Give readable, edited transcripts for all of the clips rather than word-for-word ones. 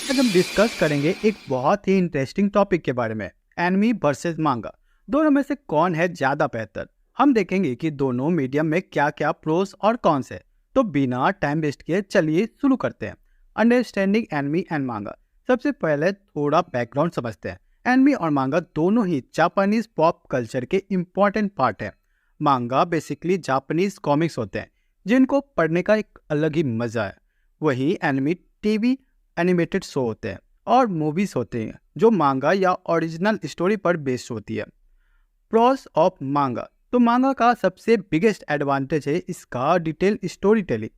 आज हम डिस्कस करेंगे एक बहुत ही इंटरेस्टिंग टॉपिक के बारे में, एनिमी वर्सेस मांगा। दोनों में से कौन है ज्यादा बेहतर। हम देखेंगे कि दोनों मीडियम में क्या क्या प्रोस और कॉन्स है। तो बिना टाइम वेस्ट किए चलिए शुरू करते हैं। अंडरस्टैंडिंग एनिमी एंड मांगा। सबसे पहले थोड़ा बैकग्राउंड समझते हैं। एनिमी और मांगा दोनों ही जापानीज पॉप कल्चर के इम्पोर्टेंट पार्ट है। मांगा बेसिकली जापानीज कॉमिक्स होते हैं जिनको पढ़ने का एक अलग ही मजा है। वही एनिमी टीवी एनिमेटेड शो होते हैं और मूवीज होते हैं जो मांगा या ओरिजिनल स्टोरी पर बेस्ड होती है। प्रोस ऑफ मांगा। तो मांगा का सबसे बिगेस्ट एडवांटेज है इसका डिटेल स्टोरी टेलिंग।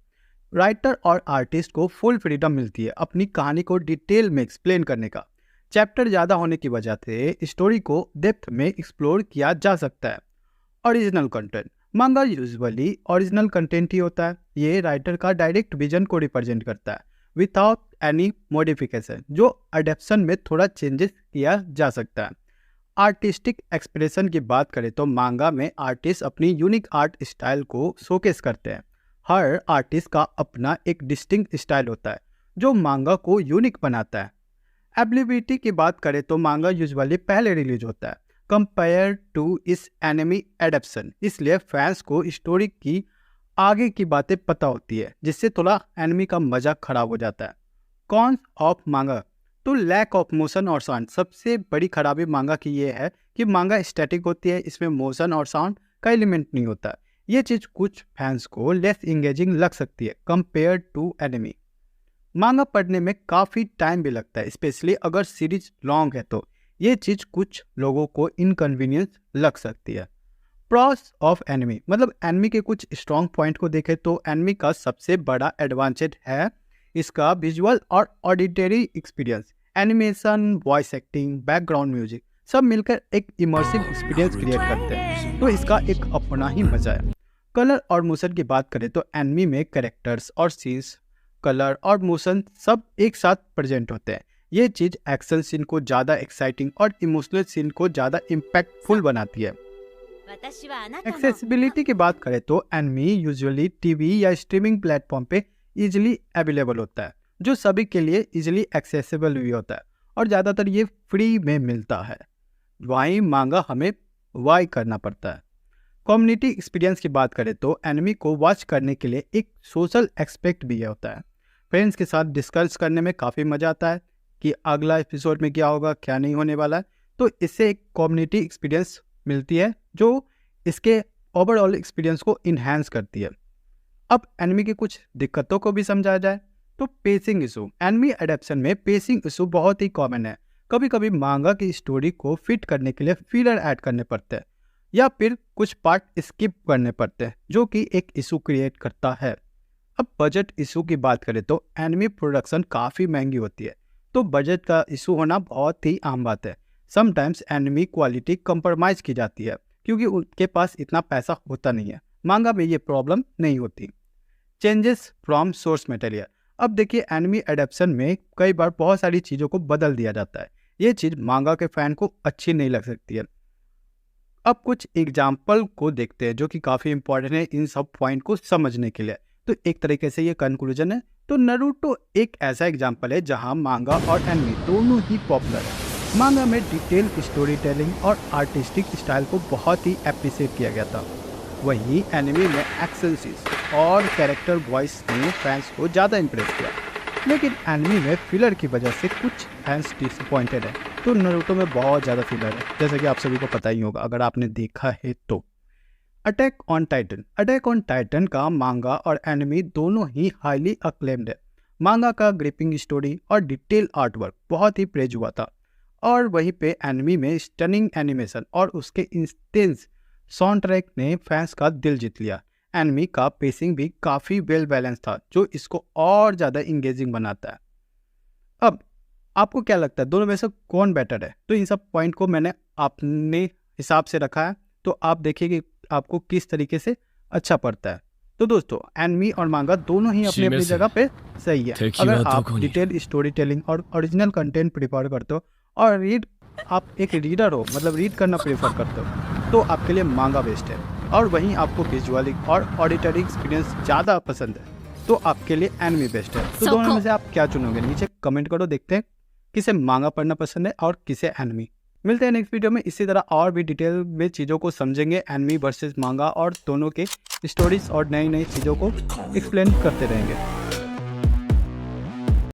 राइटर और आर्टिस्ट को फुल फ्रीडम मिलती है अपनी कहानी को डिटेल में एक्सप्लेन करने का। चैप्टर ज़्यादा होने की वजह से स्टोरी को डेप्थ में एक्सप्लोर किया जा सकता है। Original content. मांगा यूजुअली ओरिजिनल कंटेंट ही होता है। ये राइटर का डायरेक्ट विजन को रिप्रेजेंट करता है विदाउट एनी मॉडिफिकेशन, जो अडेप्शन में थोड़ा चेंजेस किया जा सकता है। आर्टिस्टिक एक्सप्रेशन की बात करें तो मांगा में आर्टिस्ट अपनी यूनिक आर्ट स्टाइल को शोकेस करते हैं। हर आर्टिस्ट का अपना एक डिस्टिंक्ट स्टाइल होता है जो मांगा को यूनिक बनाता है। अवेलेबिलिटी की बात करें तो मांगा यूजुअली पहले रिलीज होता है कंपेयर टू इस एनिमी एडेप्शन, इसलिए फैंस को स्टोरी की आगे की बातें पता होती है जिससे थोड़ा एनिमी का मजा खराब हो जाता है। कॉन्स ऑफ मांगा। तो लैक ऑफ मोशन और साउंड। सबसे बड़ी खराबी मांगा की ये है कि मांगा स्टैटिक होती है, इसमें मोशन और साउंड का एलिमेंट नहीं होता। ये चीज़ कुछ फैंस को लेस इंगेजिंग लग सकती है कंपेयर टू एनिमी। मांगा पढ़ने में काफ़ी टाइम भी लगता है, स्पेशली अगर सीरीज लॉन्ग है तो ये चीज़ कुछ लोगों को इनकन्वीनियंस लग सकती है। Pros of enemy. मतलब एनिमी के कुछ स्ट्रॉन्ग पॉइंट को देखें तो एनिमी का सबसे बड़ा एडवांटेज है इसका विजुअल और auditory experience. Animation, voice acting, background music सब मिलकर एक इमर्सिव एक्सपीरियंस क्रिएट करते हैं, तो इसका एक अपना ही मजा है। कलर और मोशन की बात करें तो एनिमी में कैरेक्टर्स और सीन्स, कलर और मोशन सब एक साथ प्रेजेंट होते हैं। ये चीज़ एक्शन सीन को ज़्यादा एक्साइटिंग और इमोशनल सीन को ज़्यादा इम्पैक्टफुल बनाती है। एक्सेसिबिलिटी की बात करें तो एनिमी यूजुअली टीवी या स्ट्रीमिंग प्लेटफॉर्म पे इजीली अवेलेबल होता है, जो सभी के लिए इजीली एक्सेसिबल भी होता है और ज़्यादातर ये फ्री में मिलता है। वहीं मांगा हमें वाई करना पड़ता है। कम्युनिटी एक्सपीरियंस की बात करें तो एनिमी को वॉच करने के लिए एक सोशल एक्सपेक्ट भी होता है। फ्रेंड्स के साथ डिस्कस करने में काफ़ी मज़ा आता है कि अगला एपिसोड में क्या होगा, क्या नहीं होने वाला है, तो इससे एक कम्युनिटी एक्सपीरियंस मिलती है जो इसके ओवरऑल एक्सपीरियंस को इन्हांस करती है। अब एनिमी की कुछ दिक्कतों को भी समझा जाए तो पेसिंग इशू। एनिमी एडेप्शन में पेसिंग इशू बहुत ही कॉमन है। कभी कभी मांगा की स्टोरी को फिट करने के लिए फिलर ऐड करने पड़ते हैं या फिर कुछ पार्ट स्किप करने पड़ते हैं, जो कि एक इशू क्रिएट करता है। अब बजट इशू की बात करें तो एनिमी प्रोडक्शन काफ़ी महंगी होती है, तो बजट का इशू होना बहुत ही आम बात है। समटाइम्स एनिमी क्वालिटी कंप्रोमाइज़ की जाती है क्योंकि उनके पास इतना पैसा होता नहीं है। मांगा में ये प्रॉब्लम नहीं होती। Changes from source material. अब देखिए एनिमी एडेप्शन में कई बार बहुत सारी चीज़ों को बदल दिया जाता है। ये चीज़ मांगा के फैन को अच्छी नहीं लग सकती है। अब कुछ एग्जाम्पल को देखते हैं जो कि काफ़ी इंपॉर्टेंट है इन सब पॉइंट को समझने के लिए। तो एक तरीके से ये कंक्लूजन है। तो नारुतो एक ऐसा एग्जाम्पल है जहाँ मांगा और एनिमी दोनों ही पॉपुलर है। मांगा में डिटेल स्टोरी टेलिंग और आर्टिस्टिक स्टाइल को बहुत ही अप्रिशिएट किया गया था। वहीं एनिमे में एक्शन सीन्स और कैरेक्टर वॉइस ने फैंस को ज़्यादा इम्प्रेस किया, लेकिन एनिमे में फिलर की वजह से कुछ फैंस डिसअपॉइंटेड है। तो नारुतो में बहुत ज़्यादा फिलर है, जैसा कि आप सभी को पता ही होगा अगर आपने देखा है तो। Attack on Titan. Attack on Titan का मांगा और एनिमे दोनों ही हाईली अक्लेम्ड है। मांगा का ग्रिपिंग स्टोरी और डिटेल आर्टवर्क बहुत ही प्रेज हुआ था, और वहीं पे एनिमे में स्टनिंग एनिमेशन और उसके इंटेंस साउंड ट्रैक ने फैंस का दिल जीत लिया। एनिमे का पेसिंग भी काफ़ी वेल बैलेंस था, जो इसको और ज़्यादा इंगेजिंग बनाता है। अब आपको क्या लगता है दोनों में से कौन बेटर है? तो इन सब पॉइंट को मैंने अपने हिसाब से रखा है, तो आप देखिए कि आपको किस तरीके से अच्छा पड़ता है। तो दोस्तों एनिमे और मांगा दोनों ही अपनी अपनी जगह पे सही है। अगर आप डिटेल स्टोरी टेलिंग और ओरिजिनल कंटेंट प्रेफर करते हो और आप एक रीडर हो, मतलब रीड करना प्रेफर करते हो, तो आपके लिए मांगा बेस्ट है। और वहीं आपको विजुअलिक और ऑडिटरी एक्सपीरियंस ज़्यादा पसंद है तो आपके लिए एनिमे बेस्ट है। तो दोनों में से आप क्या चुनोगे, नीचे कमेंट करो, देखते हैं किसे मांगा पढ़ना पसंद है और किसे एनिमे। मिलते हैं नेक्स्ट वीडियो में, इसी तरह और भी डिटेल में चीज़ों को समझेंगे, एनिमे वर्सेस मांगा, और दोनों के स्टोरीज और नई नई चीज़ों को एक्सप्लेन करते रहेंगे।